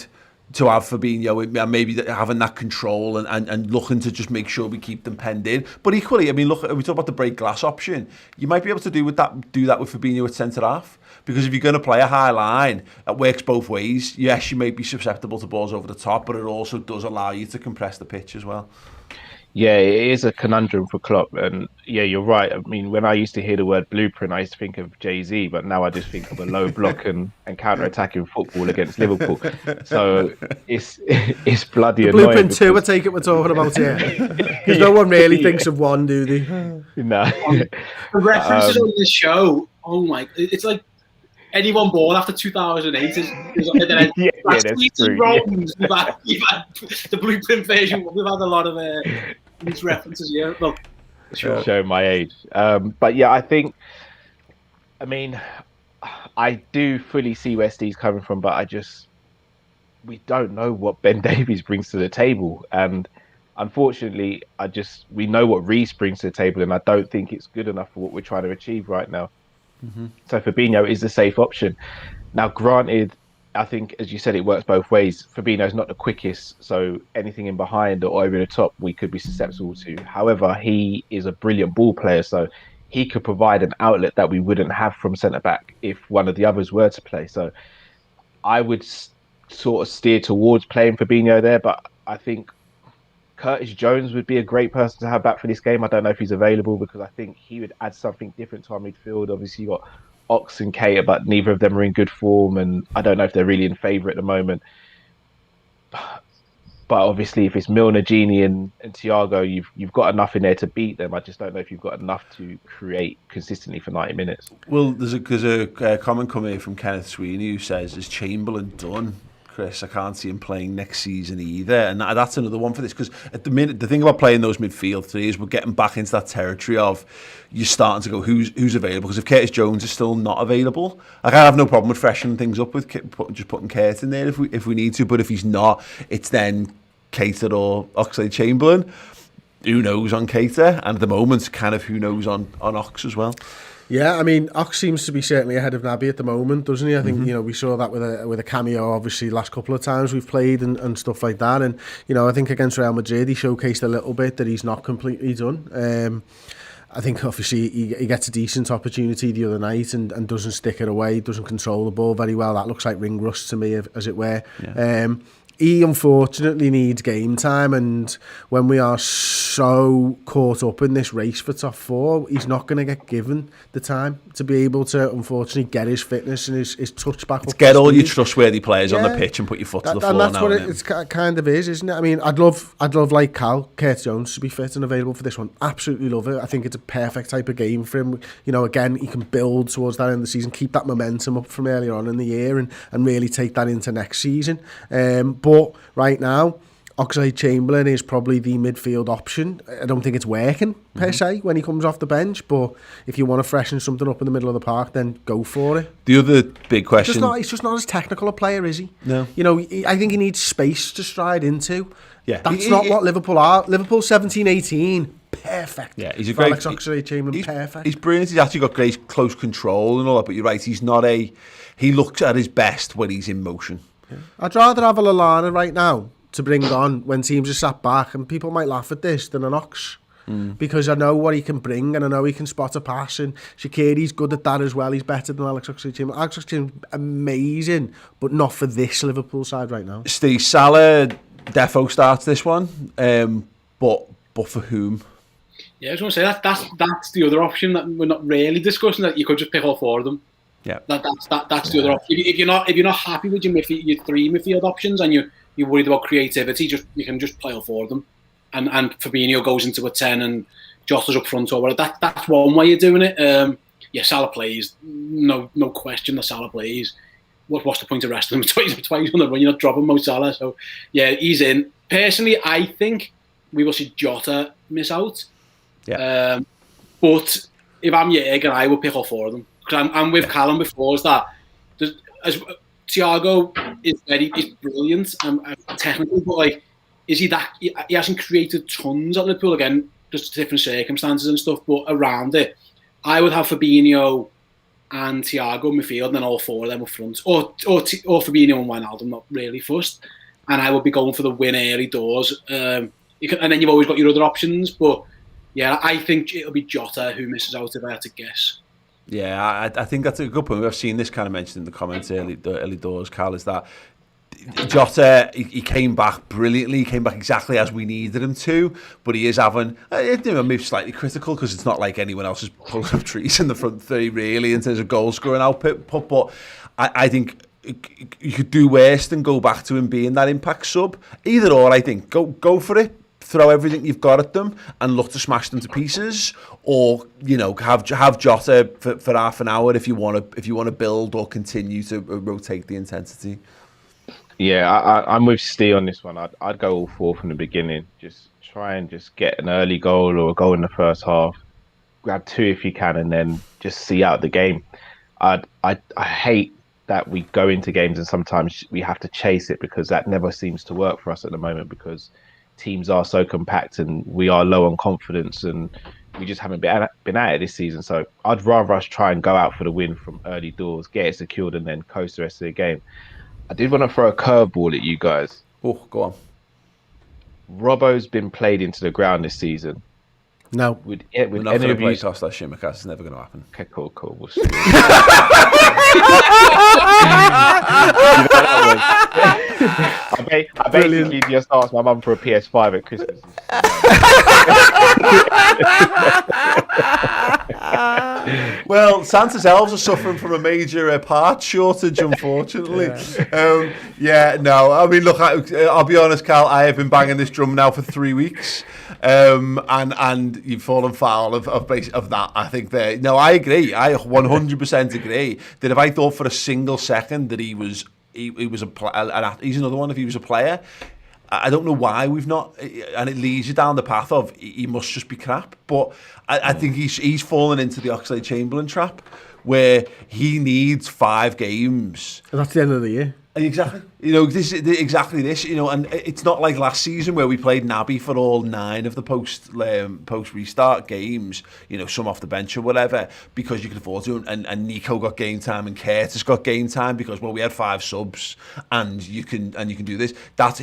to have Fabinho and maybe having that control and looking to just make sure we keep them penned in. But equally, look, we talk about the break glass option. You might be able to do that with Fabinho at centre half, because if you're going to play a high line, it works both ways. Yes, you may be susceptible to balls over the top, but it also does allow you to compress the pitch as well. Yeah, it is a conundrum for Klopp, and yeah, you're right. I mean, when I used to hear the word blueprint, I used to think of Jay-Z, but now I just think of a low block and counter-attacking football against Liverpool. So it's it's bloody The annoying Blueprint 2, I because take it we're talking about here. Because no one really thinks of one, do they? no, The references on this show, oh my, it's like anyone born after 2008 is yeah, that's true. Romans, we've had the Blueprint version, we've had a lot of these references here. Well, sure. Show my age. But yeah, I mean, I do fully see where Steve's coming from, but we don't know what Ben Davies brings to the table. And unfortunately, we know what Reece brings to the table, and I don't think it's good enough for what we're trying to achieve right now. Mm-hmm. So Fabinho is the safe option. Now, granted, I think, as you said, it works both ways. Fabinho's not the quickest, so anything in behind or over the top, we could be susceptible to. However, he is a brilliant ball player, so he could provide an outlet that we wouldn't have from centre-back if one of the others were to play. So I would sort of steer towards playing Fabinho there, but I think Curtis Jones would be a great person to have back for this game. I don't know if he's available because I think he would add something different to our midfield. Obviously, you got Ox and Keita, but neither of them are in good form, and I don't know if they're really in favour at the moment. But obviously, if it's Milner, Gini, and Thiago, you've got enough in there to beat them. I just don't know if you've got enough to create consistently for 90 minutes. Well, there's a comment coming here from Kenneth Sweeney who says, "Is Chamberlain done, Chris? I can't see him playing next season either." And that's another one for this, because at the minute, the thing about playing those midfield three is we're getting back into that territory of you're starting to go, who's available? Because if Curtis Jones is still not available, like, I have no problem with freshening things up with just putting Kurt in there if we need to. But if he's not, it's then Keita or Oxlade-Chamberlain. Who knows on Keita? And at the moment, kind of who knows on Ox as well. Yeah, I mean, Ox seems to be certainly ahead of Naby at the moment, doesn't he? I think, we saw that with a cameo, obviously, last couple of times we've played and stuff like that. And, I think against Real Madrid, he showcased a little bit that he's not completely done. I think, obviously, he gets a decent opportunity the other night and doesn't stick it away, doesn't control the ball very well. That looks like ring rust to me, as it were. Yeah. He unfortunately needs game time, and when we are so caught up in this race for top four, he's not going to get given the time to be able to, unfortunately, get his fitness and his touch back up. Get all your trustworthy players on the pitch and put your foot to the floor. And that's what it kind of is, isn't it? I mean, I'd love like Curtis Jones to be fit and available for this one. Absolutely love it. I think it's a perfect type of game for him. Again, he can build towards that end of the season, keep that momentum up from earlier on in the year, and really take that into next season. But right now, Oxlade-Chamberlain is probably the midfield option. I don't think it's working, per se, when he comes off the bench, but if you want to freshen something up in the middle of the park, then go for it. The other big question... He's just not as technical a player, is he? No. I think he needs space to stride into. Yeah. That's not what Liverpool are. Liverpool 17-18, perfect. Yeah, he's a great... Alex Oxlade-Chamberlain, perfect. He's brilliant. He's actually got great close control and all that, but you're right, he's not a... He looks at his best when he's in motion. Yeah. I'd rather have a Lallana right now to bring on when teams are sat back, and people might laugh at this, than an Ox. Because I know what he can bring, and I know he can spot a pass, and Shaqiri's good at that as well. He's better than Alex Oxlade-Chamberlain. Alex Oxlade-Chamberlain's amazing, but not for this Liverpool side right now. Steve, Salah defo starts this one, but for whom? Yeah, I was going to say that's the other option that we're not really discussing, that you could just pick all four of them. Yeah, that's the other option. If you're not happy with your three midfield options and you're worried about creativity, you can just play all four of them, and Fabinho goes into a 10 and Jota's up front or whatever. That's one way you're doing it. Salah plays, no question. The Salah plays. What's the point of resting him twice on the run? You're not dropping Mo Salah, so yeah, he's in. Personally, I think we will see Jota miss out. Yeah, but if I'm Jürgen, I would pick all four of them. I'm with Callum before, is that as Thiago is brilliant and technical, but is he that he hasn't created tons at Liverpool, again, just different circumstances and stuff, but around it, I would have Fabinho and Thiago midfield and then all four of them up front, or Fabinho and Wijnaldum, not really fussed, and I would be going for the win early doors, and then you've always got your other options, but yeah, I think it'll be Jota who misses out if I had to guess. Yeah, I think that's a good point. We've seen this kind of mentioned in the comments early doors, Carl, is that Jota, he came back brilliantly. He came back exactly as we needed him to, but he is having, maybe slightly critical because it's not like anyone else is pulling up trees in the front three, really, in terms of goal scoring output. But I think you could do worse than go back to him being that impact sub. Either or, I think. Go for it. Throw everything you've got at them and look to smash them to pieces, or have Jota for half an hour if you want to build or continue to rotate the intensity. Yeah, I'm with Ste on this one. I'd go all four from the beginning. Just try and just get an early goal or a goal in the first half. Grab 2 if you can, and then just see out the game. I hate that we go into games and sometimes we have to chase it, because that never seems to work for us at the moment, because teams are so compact and we are low on confidence, and we just haven't been at it this season. So I'd rather us try and go out for the win from early doors, get it secured, and then coast the rest of the game. I did want to throw a curveball at you guys. Oh, go on. Robbo's been played into the ground this season. No. We're not going to play toss that shit, It's never going to happen. Okay, cool. We'll see. I basically just asked my mum for a PS5 at Christmas. Well, Santa's elves are suffering from a major part shortage, unfortunately. No. I mean, look, I'll be honest, Cal. I have been banging this drum now for 3 weeks, and you've fallen foul of that. I think I agree. I 100% agree that if I thought for a single second that he was he's another one. If he was a player, I don't know why we've not, and it leads you down the path of he must just be crap. But I think he's fallen into the Oxlade-Chamberlain trap, where he needs 5 games. That's the end of the year. Exactly. This and it's not like last season where we played Naby for all 9 of the post restart games, some off the bench or whatever, because you could afford to, and Nico got game time and Curtis got game time because we had 5 subs, and you can do this. That's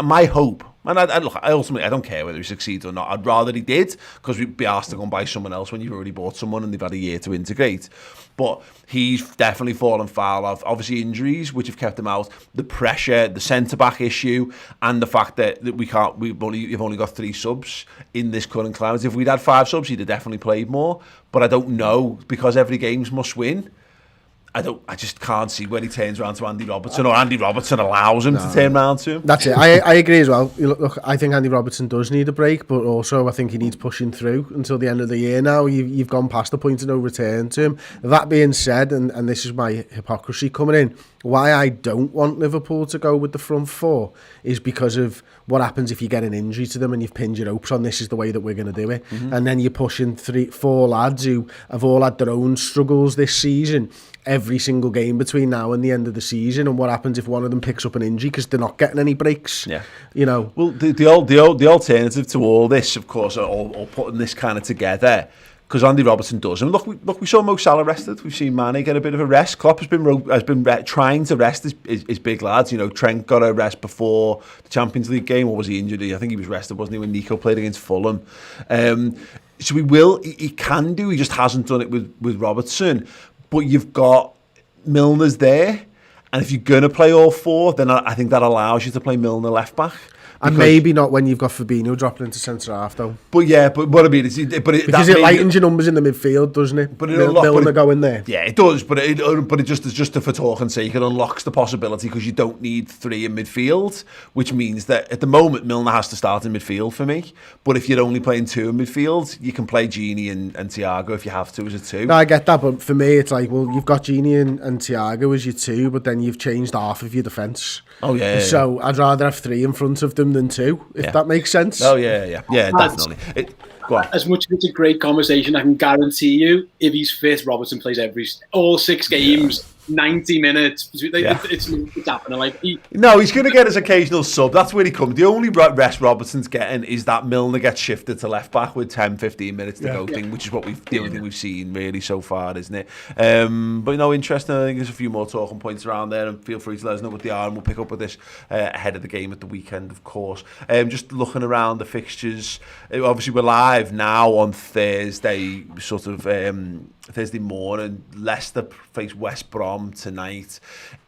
my hope. And I ultimately don't care whether he succeeds or not. I'd rather he did, because we'd be asked to go and buy someone else when you've already bought someone and they've had a year to integrate. But he's definitely fallen foul of, obviously, injuries which have kept him out, the pressure, the centre-back issue, and the fact that you've only got 3 subs in this current climate. If we'd had 5 subs, he'd have definitely played more. But I don't know, because every game's must win. I just can't see when he turns around to Andy Robertson, or Andy Robertson allows him to turn around to him. That's it. I agree as well. Look, I think Andy Robertson does need a break, but also I think he needs pushing through until the end of the year now. You've gone past the point of no return to him. That being said, and this is my hypocrisy coming in, why I don't want Liverpool to go with the front 4 is because of what happens if you get an injury to them and you've pinned your hopes on this is the way that we're going to do it. Mm-hmm. And then you're pushing 3-4 lads who have all had their own struggles this season, every single game between now and the end of the season. And what happens if one of them picks up an injury because they're not getting any breaks? Yeah. Well, the alternative to all this, of course, or putting this kind of together, because Andy Robertson does. And look, we saw Mo Salah rested. We've seen Mane get a bit of a rest. Klopp has been trying to rest his big lads. Trent got a rest before the Champions League game, or was he injured? I think he was rested, wasn't he, when Nico played against Fulham? So he can do. He just hasn't done it with Robertson. But you've got Milner's there, and if you're going to play all 4, then I think that allows you to play Milner left back. And maybe not when you've got Fabinho dropping into centre half, though. But what I mean is, because it lightens your numbers in the midfield, doesn't it? But Milner going there. Yeah, it does. But it just for talking sake, it unlocks the possibility, because you don't need 3 in midfield, which means that at the moment Milner has to start in midfield for me. But if you're only playing 2 in midfield, you can play Gini and Thiago if you have to as a 2. No, I get that, but for me, it's like, well, you've got Gini and Thiago as your 2, but then you've changed half of your defence. Oh yeah. So I'd rather have 3 in front of them than 2, if that makes sense. Oh yeah, definitely. Go on. As much as it's a great conversation, I can guarantee you, if he's fit, Robertson plays all 6 games. 90 minutes. It's happening. No, he's going to get his occasional sub. That's where he comes. The only rest Robertson's getting is that Milner gets shifted to left back with 10-15 minutes to go thing, which is the only thing we've seen really so far, isn't it? But interesting. I think there's a few more talking points around there, and feel free to let us know what they are, and we'll pick up with this ahead of the game at the weekend, of course. Just looking around the fixtures, obviously we're live now on Thursday, Thursday morning. Leicester face West Brom Brom tonight.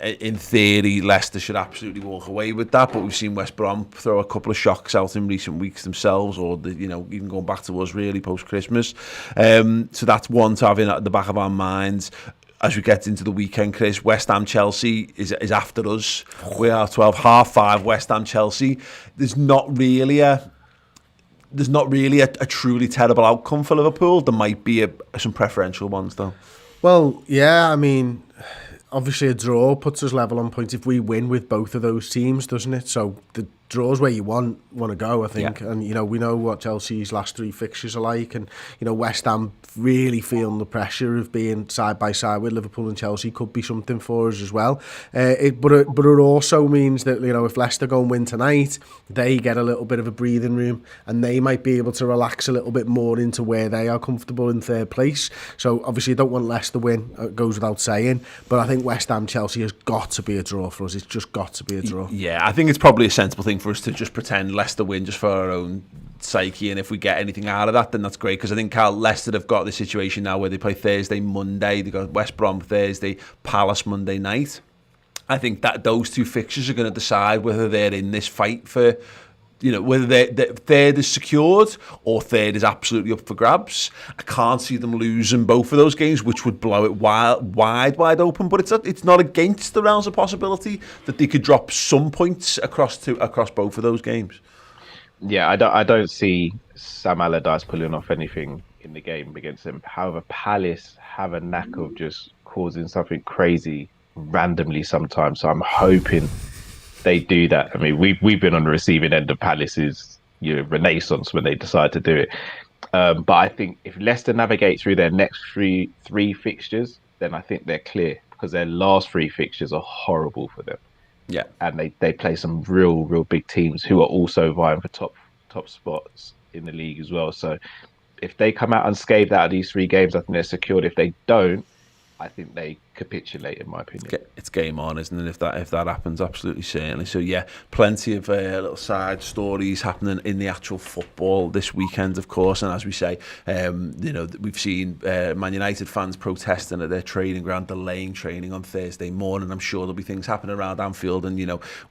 In theory, Leicester should absolutely walk away with that, but we've seen West Brom throw a couple of shocks out in recent weeks themselves, or even going back to us really post-Christmas. So that's one to have in at the back of our minds. As we get into the weekend, Chris, West Ham Chelsea is after us. We are 12, 5:30, West Ham Chelsea. There's not really a truly terrible outcome for Liverpool. There might be some preferential ones though. Well, yeah, I mean, obviously a draw puts us level on points if we win with both of those teams, doesn't it? So the draw's where you want to go, I think. Yeah. And, we know what Chelsea's last 3 fixtures are like. And, West Ham really feeling the pressure of being side by side with Liverpool and Chelsea could be something for us as well. But it also means that, if Leicester go and win tonight, they get a little bit of a breathing room and they might be able to relax a little bit more into where they are comfortable in third place. So obviously you don't want Leicester win, it goes without saying. But I think West Ham Chelsea has got to be a draw for us. It's just got to be a draw. Yeah, I think it's probably a sensible thing for us to just pretend Leicester win just for our own psyche, and if we get anything out of that, then that's great, because I think Leicester have got the situation now where they play Thursday, Monday, they got West Brom Thursday, Palace Monday night. I think that those 2 fixtures are going to decide whether they're in this fight for, whether their third is secured or third is absolutely up for grabs. I can't see them losing both of those games, which would blow it wide open. But it's not against the realms of possibility that they could drop some points across both of those games. Yeah, I don't see Sam Allardyce pulling off anything in the game against them. However, Palace have a knack of just causing something crazy randomly sometimes. So I'm hoping they do that. I mean, we've been on the receiving end of Palace's renaissance when they decide to do it. But I think if Leicester navigate through their next three fixtures, then I think they're clear, because their last 3 fixtures are horrible for them. Yeah, and they play some real big teams who are also vying for top spots in the league as well. So if they come out unscathed out of these 3 games, I think they're secured. If they don't, I think they capitulate, in my opinion. It's game on, isn't it? If that happens, absolutely certainly. So yeah, plenty of little side stories happening in the actual football this weekend, of course. And as we say, we've seen Man United fans protesting at their training ground, delaying training on Thursday morning. I'm sure there'll be things happening around Anfield, and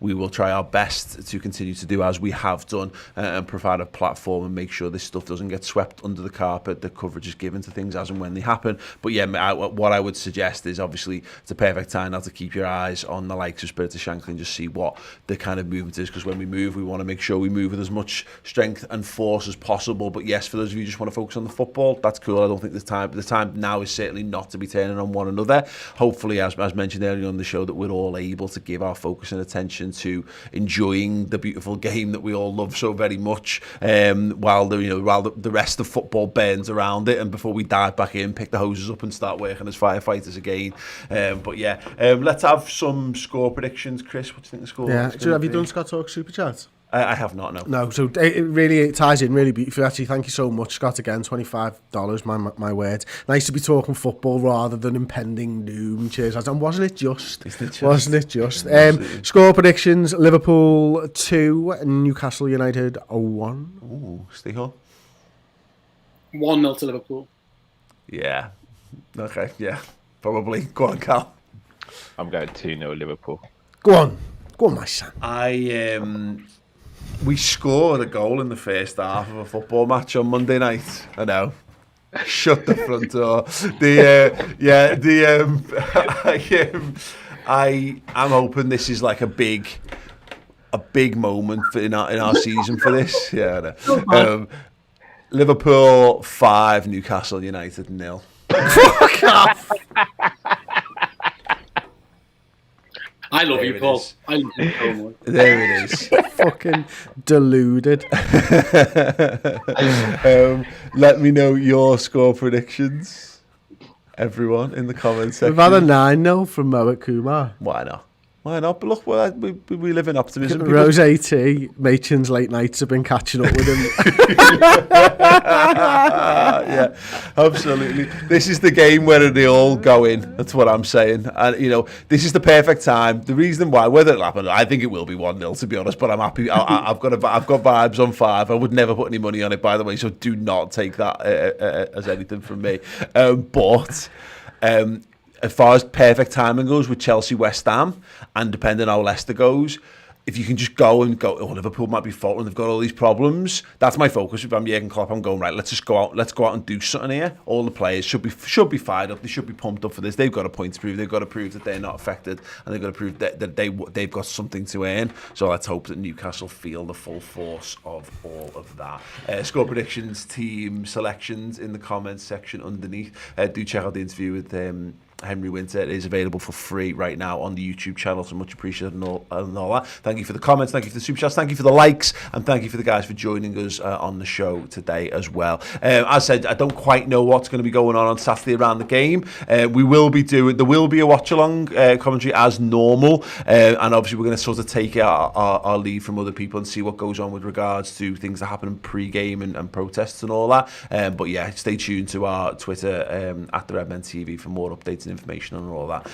we will try our best to continue to do as we have done and provide a platform and make sure this stuff doesn't get swept under the carpet. The coverage is given to things as and when they happen. But yeah, what I would suggest is obviously it's a perfect time now to keep your eyes on the likes of Spirit of Shankly and just see what the kind of movement is, because when we move, we want to make sure we move with as much strength and force as possible. But yes, for those of you who just want to focus on the football, that's cool. I don't think the time now is certainly not to be turning on one another. Hopefully, as mentioned earlier on the show, that we're all able to give our focus and attention to enjoying the beautiful game that we all love so very much, while the rest of football burns around it, and before we dive back in, pick the hoses up and start working as firefighters again. But yeah, let's have some score predictions. Chris, what do you think the score is? Yeah, have you done Scott Talk Super Chat? I have not, no. No, so it ties in really beautifully. Actually, thank you so much, Scott, again, $25, my word. Nice to be talking football rather than impending doom. Cheers. And wasn't it just? Score predictions, Liverpool 2, Newcastle United 1. Ooh, stay home. 1-0 to Liverpool. Yeah. Okay, yeah. Probably. Go on, Cal. I'm going 2-0 Liverpool. Go on, my son. We scored a goal in the first half of a football match on Monday night. I know. Shut the front door. I'm hoping this is like a big moment in our season for this. Yeah, I know. Liverpool 5, Newcastle United 0. Fuck off. I love you, Paul. I love you so much. There it is. Fucking deluded. Let me know your score predictions, everyone, in the comments section. We've had a 9-0 from Mohit Kumar. Why not? But look, we live in optimism. Rose AT, Machin's late nights have been catching up with him. Yeah, absolutely. This is the game where they all go in. That's what I'm saying. And this is the perfect time. The reason why, whether it'll happen, I think it will be 1-0 to be honest. But I'm happy. I've got vibes on 5. I would never put any money on it, by the way. So do not take that as anything from me. as far as perfect timing goes with Chelsea, West Ham, and depending how Leicester goes, if you can just go, oh, Liverpool might be faltering, they've got all these problems. That's my focus. If I'm Jurgen Klopp, I'm going, right, let's go out and do something here. All the players should be fired up. They should be pumped up for this. They've got a point to prove. They've got to prove that they're not affected, and they've got to prove that they've got something to earn. So let's hope that Newcastle feel the full force of all of that. Score predictions, team selections in the comments section underneath. Do check out the interview with Henry Winter. It is available for free right now on the YouTube channel, so much appreciated and all that. Thank you for the comments, thank you for the super chats, thank you for the likes, and thank you for the guys for joining us on the show today as well. As I said, I don't quite know what's going to be going on Saturday around the game. There will be a watch along commentary as normal, and obviously we're going to sort of take our lead from other people and see what goes on with regards to things that happen pre-game and protests and all that. But yeah, stay tuned to our Twitter at the Redmen TV for more updates and information on all that.